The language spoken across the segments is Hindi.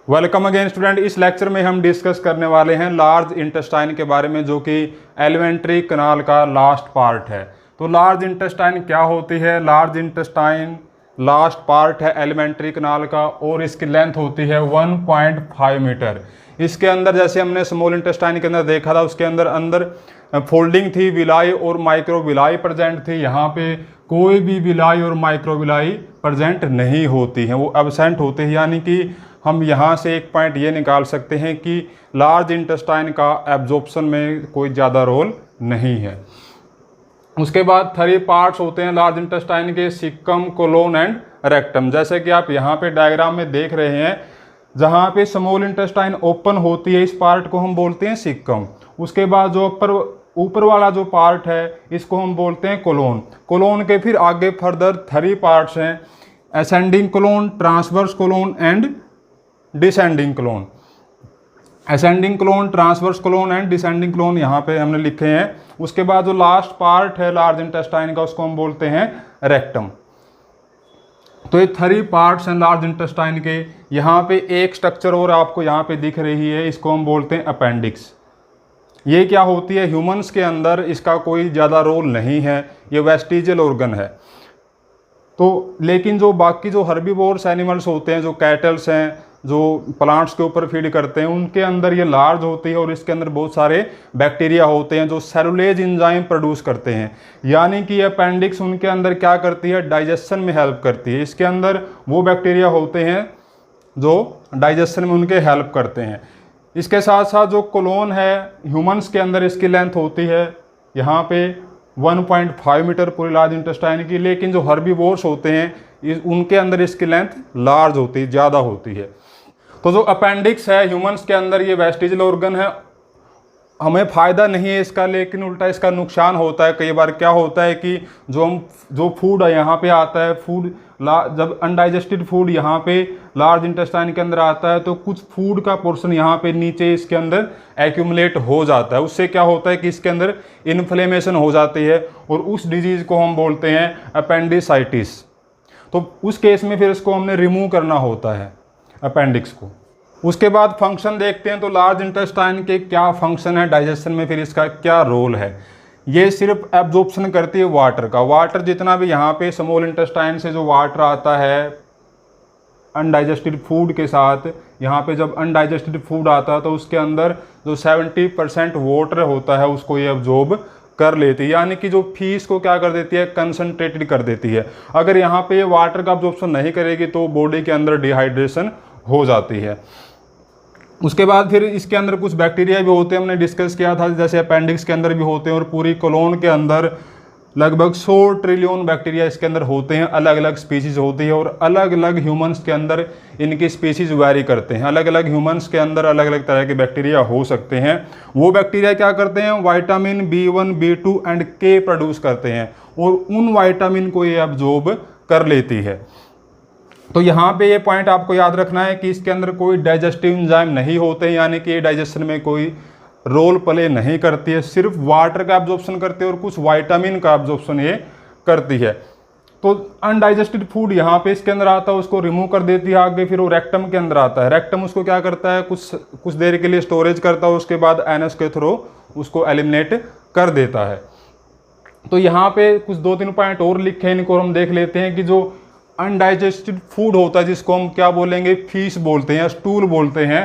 Welcome again student. इस लेक्चर में हम डिस्कस करने वाले हैं लार्ज इंटेस्टाइन के बारे में, जो कि एलिमेंट्री कनाल का लास्ट पार्ट है। तो लार्ज इंटेस्टाइन क्या होती है? लार्ज इंटेस्टाइन लास्ट पार्ट है एलिमेंट्री कनाल का और इसकी लेंथ होती है 1.5 मीटर। इसके अंदर जैसे हमने स्मॉल इंटेस्टाइन के अंदर देखा था, उसके अंदर फोल्डिंग थी, विलाई और माइक्रोविलाई प्रेजेंट थी। यहाँ पे कोई भी विलाई और माइक्रोविलाई प्रेजेंट नहीं होती हैं, वो एब्सेंट होते हैं। यानी कि हम यहाँ से एक पॉइंट ये निकाल सकते हैं कि लार्ज इंटेस्टाइन का एब्जॉर्प्शन में कोई ज़्यादा रोल नहीं है। उसके बाद 3 पार्ट्स होते हैं लार्ज इंटेस्टाइन के, सिक्कम, कोलोन एंड रेक्टम। जैसे कि आप यहाँ पे डायग्राम में देख रहे हैं, जहाँ पे स्मॉल इंटेस्टाइन ओपन होती है, इस पार्ट को हम बोलते हैं सिक्कम। उसके बाद जो ऊपर वाला जो पार्ट है, इसको हम बोलते हैं कोलोन। कोलोन के फिर आगे फर्दर 3 पार्ट्स हैं, ascending colon, transverse colon and descending colon. Ascending colon, transverse colon and descending colon यहाँ पे हमने लिखे हैं। उसके बाद जो लास्ट पार्ट है लार्ज इंटेस्टाइन का, उसको हम बोलते हैं रेक्टम। तो ये 3 पार्ट्स हैं लार्ज इंटेस्टाइन के। यहाँ पे एक स्ट्रक्चर और आपको यहाँ पे दिख रही है, इसको हम बोलते हैं अपेंडिक्स। ये क्या होती है? ह्यूमंस के अंदर इसका कोई ज़्यादा रोल नहीं है, ये वेस्टिजियल ऑर्गन है। तो लेकिन जो बाकी जो हर्बीवोर्स एनिमल्स होते हैं, जो कैटल्स हैं, जो प्लांट्स के ऊपर फीड करते हैं, उनके अंदर ये लार्ज होती है और इसके अंदर बहुत सारे बैक्टीरिया होते हैं जो सेलुलेज एंजाइम प्रोड्यूस करते हैं। यानी कि अपेंडिक्स उनके अंदर क्या करती है? डाइजेशन में हेल्प करती है। इसके अंदर वो बैक्टीरिया होते हैं जो डाइजेशन में उनके हेल्प करते हैं। इसके साथ साथ जो कोलोन है ह्यूमंस के अंदर, इसकी लेंथ होती है यहाँ पे 1.5 मीटर पूरी लार्ज इंटेस्टाइन की। लेकिन जो हर्बीवोर्स होते हैं उनके अंदर इसकी लेंथ लार्ज होती है, ज़्यादा होती है। तो जो अपेंडिक्स है ह्यूमंस के अंदर, ये वेस्टिजियल ऑर्गन है। हमें फ़ायदा नहीं है इसका, लेकिन उल्टा इसका नुकसान होता है। कई बार क्या होता है कि जो फूड है यहाँ पे आता है, जब अनडाइजेस्टेड फूड यहाँ पे लार्ज इंटेस्टाइन के अंदर आता है, तो कुछ फूड का पोर्शन यहाँ पे नीचे इसके अंदर एक्यूमुलेट हो जाता है। उससे क्या होता है कि इसके अंदर इन्फ्लेमेशन हो जाती है और उस डिजीज़ को हम बोलते हैं अपेंडिसाइटिस। तो उस केस में फिर इसको हमने रिमूव करना होता है अपेंडिक्स को। उसके बाद फंक्शन देखते हैं। तो लार्ज इंटेस्टाइन के क्या फंक्शन है डाइजेशन में, फिर इसका क्या रोल है? ये सिर्फ एब्जॉर्प्शन करती है वाटर का। वाटर जितना भी यहाँ पे स्मॉल इंटेस्टाइन से जो वाटर आता है अनडाइजेस्टेड फूड के साथ, यहाँ पे जब अनडाइजेस्टेड फूड आता है तो उसके अंदर जो 70% वाटर होता है उसको ये एब्जॉर्ब कर लेती है। यानी कि जो फीस को क्या कर देती है? कंसंट्रेटेड कर देती है। अगर यहाँ पे ये वाटर का एब्जॉर्प्शन नहीं करेगी तो बॉडी के अंदर डिहाइड्रेशन हो जाती है। उसके बाद फिर इसके अंदर कुछ बैक्टीरिया भी होते हैं, हमने डिस्कस किया था, जैसे अपेंडिक्स के अंदर भी होते हैं। और पूरी कोलोन के अंदर लगभग 100 ट्रिलियन बैक्टीरिया इसके अंदर होते हैं, अलग अलग स्पीसीज होती है। और अलग अलग ह्यूमंस के अंदर इनकी स्पीसीज वेरी करते हैं। अलग अलग ह्यूमंस के अंदर अलग अलग तरह के बैक्टीरिया हो सकते हैं। वो बैक्टीरिया क्या करते हैं? Vitamin B1, B2 and K produce करते हैं और उन विटामिन को ये एब्जॉर्ब कर लेती है। तो यहाँ पे ये पॉइंट आपको याद रखना है कि इसके अंदर कोई डाइजेस्टिव एंजाइम नहीं होते हैं, यानी कि ये डाइजेशन में कोई रोल प्ले नहीं करती है। सिर्फ वाटर का एब्जॉर्प्शन करती है और कुछ विटामिन का एब्जॉर्प्शन ये करती है। तो अनडाइजेस्टेड फूड यहाँ पे इसके अंदर आता है, उसको रिमूव कर देती है आगे। फिर वो रेक्टम के अंदर आता है। रेक्टम उसको क्या करता है? कुछ देर के लिए स्टोरेज करता है, उसके बाद एनस के थ्रू उसको एलिमिनेट कर देता है। तो यहाँ पे कुछ 2-3 पॉइंट और लिखे हैं, इनको हम देख लेते हैं कि जो अनडाइजेस्टेड फूड होता है, जिसको हम क्या बोलेंगे? फीस बोलते हैं या स्टूल बोलते हैं,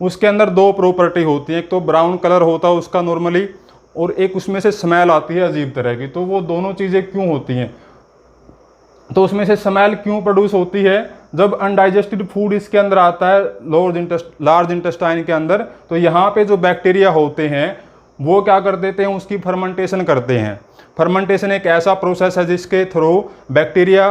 उसके अंदर 2 प्रॉपर्टी होती है। एक तो ब्राउन कलर होता है उसका नॉर्मली, और एक उसमें से स्मेल आती है अजीब तरह की। तो वो दोनों चीज़ें क्यों होती हैं? तो उसमें से स्मेल क्यों प्रोड्यूस होती है? जब अनडाइजेस्टेड फूड इसके अंदर आता है लार्ज इंटेस्टाइन के अंदर, तो यहाँ पे जो बैक्टीरिया होते हैं वो क्या कर देते हैं? उसकी फर्मेंटेशन करते हैं। फर्मेंटेशन एक ऐसा प्रोसेस है जिसके थ्रू बैक्टीरिया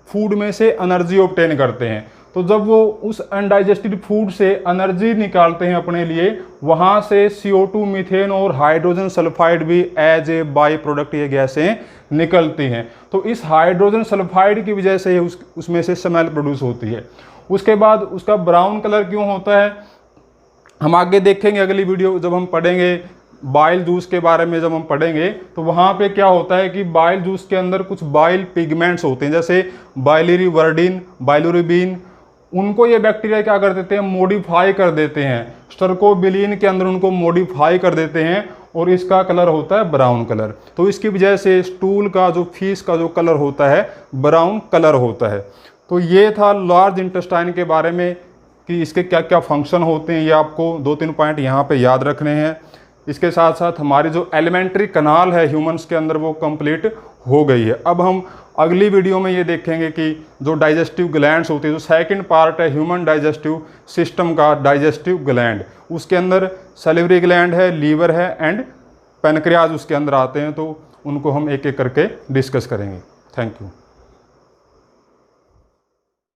फूड में से एनर्जी ऑब्टेन करते हैं। तो जब वो उस अनडाइजेस्टेड फूड से एनर्जी निकालते हैं अपने लिए, वहाँ से CO2, मीथेन और हाइड्रोजन सल्फाइड भी एज ए बाई प्रोडक्ट ये गैसें निकलती हैं। तो इस हाइड्रोजन सल्फाइड की वजह से उसमें से स्मेल प्रोड्यूस होती है। उसके बाद उसका ब्राउन कलर क्यों होता है हम आगे देखेंगे अगली वीडियो जब हम पढ़ेंगे बाइल जूस के बारे में। जब हम पढ़ेंगे तो वहाँ पे क्या होता है कि बाइल जूस के अंदर कुछ बाइल पिगमेंट्स होते हैं, जैसे बाइलिरीवर्डिन, बाइलोरुबिन, उनको ये बैक्टीरिया क्या कर देते हैं, मॉडिफाई कर देते हैं, स्टर्कोबिलिन के अंदर उनको मॉडिफाई कर देते हैं और इसका कलर होता है ब्राउन कलर। तो इसकी वजह से स्टूल का जो फीस का जो कलर होता है ब्राउन कलर होता है। तो ये था लार्ज इंटेस्टाइन के बारे में कि इसके क्या क्या फंक्शन होते हैं, ये आपको 2-3 पॉइंट यहाँ पे याद रखने हैं। इसके साथ साथ हमारी जो एलिमेंट्री कनाल है ह्यूमंस के अंदर वो कंप्लीट हो गई है। अब हम अगली वीडियो में ये देखेंगे कि जो डाइजेस्टिव ग्लैंड्स होती है, जो सेकंड पार्ट है ह्यूमन डाइजेस्टिव सिस्टम का, डाइजेस्टिव ग्लैंड, उसके अंदर सैलिवरी ग्लैंड है, लीवर है एंड पैनक्रियाज उसके अंदर आते हैं। तो उनको हम एक एक करके डिस्कस करेंगे। Thank you.